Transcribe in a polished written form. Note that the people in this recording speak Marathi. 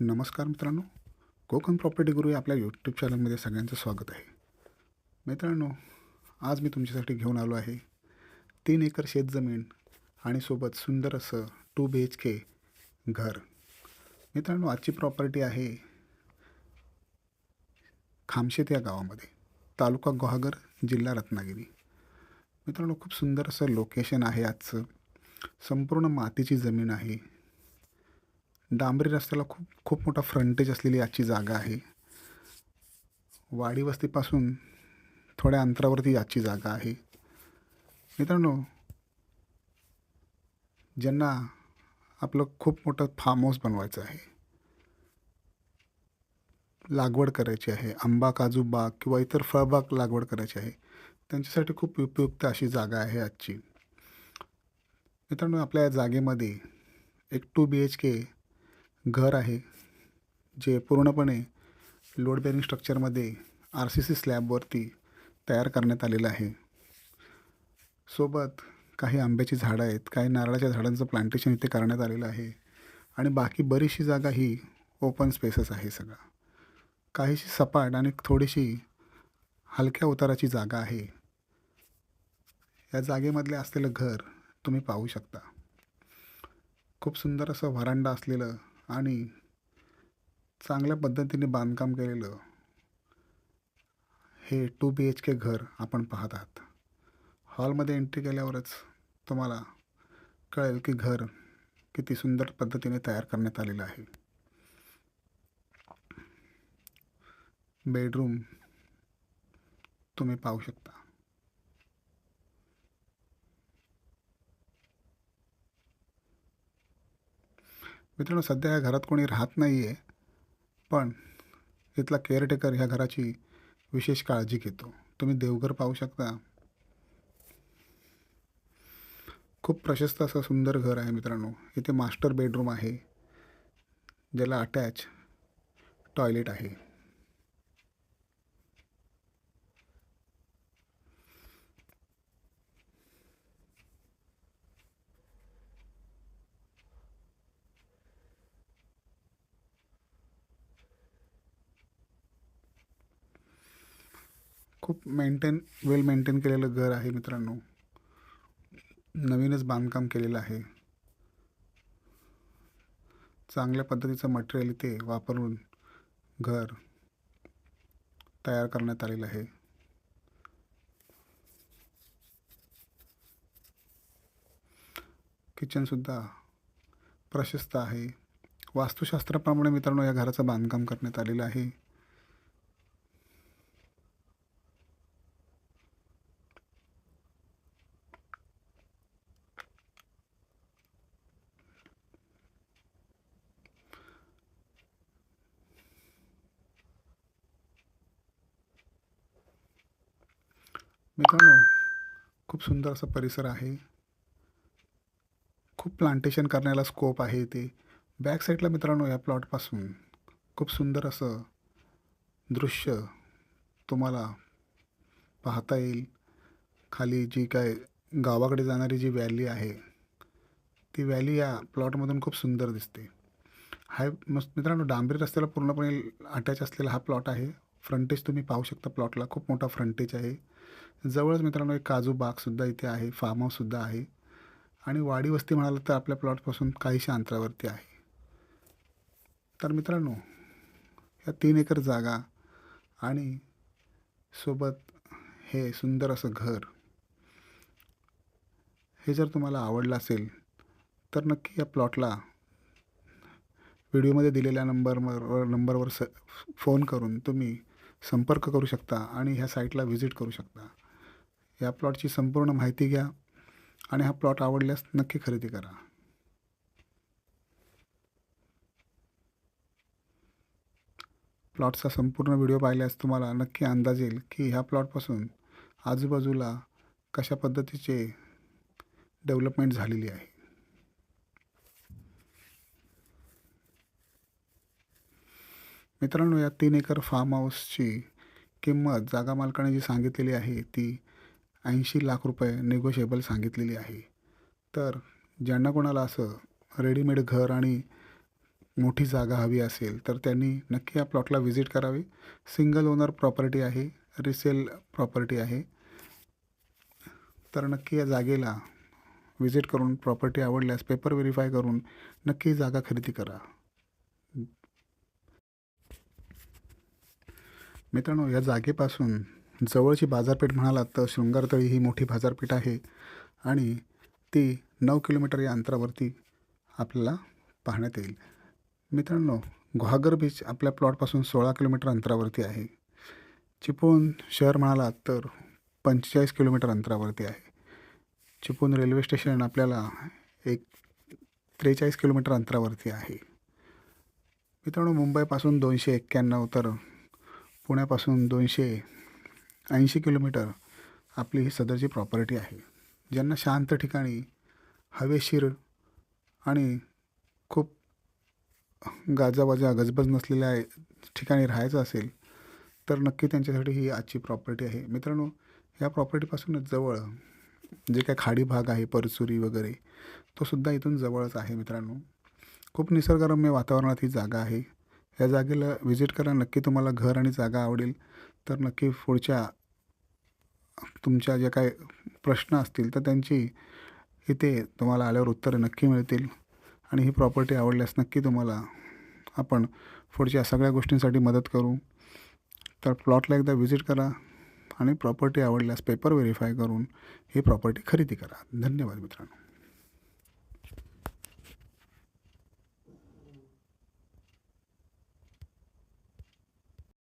नमस्कार मित्रांनो, कोकण प्रॉपर्टी गुरु या आपल्या यूट्यूब चॅनलमध्ये सगळ्यांचं स्वागत आहे. मित्रांनो, आज मी तुमच्यासाठी घेऊन आलो आहे 3 एकर शेतजमीन आणि सोबत सुंदर असं 2 BHK घर. मित्रांनो, आजची प्रॉपर्टी आहे खामशेत या गावामध्ये, तालुका गुहागर, जिल्हा रत्नागिरी. मित्रांनो, खूप सुंदर असं लोकेशन आहे आजचं. संपूर्ण मातीची जमीन आहे. डांबरी रस्त्याला खूप खूप मोठा फ्रंटेज असलेली आजची जागा आहे. वाडी वस्तीपासून थोड्या अंतरावरती आजची जागा आहे. मित्रांनो, ज्यांना आपलं खूप मोठं फार्म हाऊस बनवायचं आहे, लागवड करायची आहे, आंबा काजू बाग किंवा इतर फळबाग लागवड करायची आहे, त्यांच्यासाठी खूप उपयुक्त अशी जागा आहे आजची. मित्रांनो, आपल्या या जागेमध्ये एक 2 BHK घर आहे, जे पूर्णपणे लोड बेरिंग स्ट्रक्चरमध्ये RCC स्लॅबवरती तयार करण्यात आलेलं आहे. सोबत काही आंब्याची झाडं आहेत, काही नारळाच्या झाडांचं प्लांटेशन इथे करण्यात आलेलं आहे आणि बाकी बरीचशी जागा ही ओपन स्पेसच आहे. सगळं काहीशी सपाट आणि थोडीशी हलक्या उताराची जागा आहे. या जागेमधले असलेलं घर तुम्ही पाहू शकता. खूप सुंदर असं व्हरांडा असलेलं आणि चांगल्या पद्धतीने बांधकाम केलेलं हे 2 BHK घर आपण पाहत आहात. हॉलमध्ये एंट्री केल्यावरच तुम्हाला कळेल की घर किती सुंदर पद्धतीने तयार करण्यात आलेलं आहे. बेडरूम तुम्ही पाहू शकता. मित्रांनो, सध्या या घरात कोणी राहत नाही आहे, पण इथला केअरटेकर ह्या घराची विशेष काळजी घेतो. तुम्ही देवघर पाहू शकता. खूप प्रशस्त असं सुंदर घर आहे मित्रांनो. इथे मास्टर बेडरूम आहे, ज्याला अटॅच टॉयलेट आहे. खूप वेल मेंटेन केलेलं घर आहे मित्रांनो. नवीनच बांधकाम केलेलं आहे. चांगल्या पद्धतीचं मटेरियल इथे वापरून घर तयार करण्यात आलेलं आहे. किचनसुद्धा प्रशस्त आहे. वास्तुशास्त्राप्रमाणे मित्रांनो या घराचं बांधकाम करण्यात आलेलं आहे. मित्रांनो, खूप सुंदर असा परिसर आहे. खूप प्लांटेशन करण्याला स्कोप आहे इथे. बॅक साईडला मित्रांनो या प्लॉटपासून खूप सुंदर असं दृश्य तुम्हाला पाहता येईल. खाली जी काय गावाकडे जाणारी जी व्हॅली आहे, ती व्हॅली या प्लॉटमधून खूप सुंदर दिसते. मित्रांनो, डांबरी रस्त्याला पूर्णपणे अटॅच असलेला हा प्लॉट आहे. फ्रंटेज तुम्ही पाहू शकता. प्लॉटला खूप मोठा फ्रंटेज आहे. जवळच मित्रांनो एक काजू बागसुद्धा इथे आहे, फार्म हाऊससुद्धा आहे आणि वाडी वस्ती म्हणाल तर आपल्या प्लॉटपासून काहीशा अंतरावरती आहे. तर मित्रांनो, या 3 एकर जागा आणि सोबत हे सुंदर असं घर, हे जर तुम्हाला आवडलं असेल तर नक्की या प्लॉटला व्हिडिओमध्ये दिलेल्या नंबरवर फोन करून तुम्ही संपर्क करू शकता आणि ह्या साईटला व्हिजिट करू शकता. या प्लॉटची संपूर्ण माहिती घ्या आणि हा प्लॉट आवडल्यास नक्की खरेदी करा. प्लॉटचा संपूर्ण व्हिडिओ पाहिल्यास तुम्हाला नक्की अंदाज येईल की ह्या प्लॉटपासून आजूबाजूला कशा पद्धतीचे डेव्हलपमेंट झालेली आहे. मित्रांनो, या 3 एकर फार्म हाऊसची किंमत जागा मालकाने जी सांगितलेली आहे ती 80 लाख रुपये निगोशिएबल सांगितलेली आहे. तर ज्यांना कोणाला असं रेडीमेड घर आणि मोठी जागा हवी असेल तर त्यांनी नक्की या प्लॉटला व्हिजिट करावे. सिंगल ओनर प्रॉपर्टी आहे, रिसेल प्रॉपर्टी आहे. तर नक्की या जागेला व्हिजिट करून प्रॉपर्टी आवडल्यास पेपर व्हेरीफाय करून नक्की जागा खरेदी करा. मित्रांनो, या जागेपासून जवळची बाजारपेठ म्हणालात तर शृंगारतळी ही मोठी बाजारपेठ आहे आणि ती 9 किलोमीटर या अंतरावरती आपल्याला पाहण्यात येईल. मित्रांनो, गुहागर बीच आपल्या प्लॉटपासून 16 किलोमीटर अंतरावरती आहे. चिपळूण शहर म्हणालात तर 45 किलोमीटर अंतरावरती आहे. चिपळूण रेल्वे स्टेशन आपल्याला एक 43 किलोमीटर अंतरावरती आहे. मित्रांनो, मुंबईपासून 291 तर पुण्यापासून 280 किलोमीटर आपली ही सदरची प्रॉपर्टी आहे. ज्यांना शांत ठिकाणी, हवेशीर आणि खूप गाजावाजा गजबज नसलेल्या ठिकाणी राहायचं असेल तर नक्की त्यांच्यासाठी ही आजची प्रॉपर्टी आहे. मित्रांनो, या प्रॉपर्टीपासूनच जवळ जे काय खाडी भाग आहे, परचुरी वगैरे, तो सुद्धा इथून जवळच आहे. मित्रांनो, खूप निसर्गरम्य वातावरणात ही जागा आहे. या जागेला व्हिजिट करा. नक्की तुम्हाला घर आणि जागा आवडेल. तर नक्की पुढच्या तुमच्या ज्या काय प्रश्न असतील तर त्यांची इथे तुम्हाला आल्यावर उत्तरं नक्की मिळतील. आणि ही प्रॉपर्टी आवडल्यास नक्की तुम्हाला आपण पुढच्या सगळ्या गोष्टींसाठी मदत करू. तर प्लॉटला एकदा व्हिजिट करा आणि प्रॉपर्टी आवडल्यास पेपर व्हेरीफाय करून ही प्रॉपर्टी खरेदी करा. धन्यवाद मित्रांनो.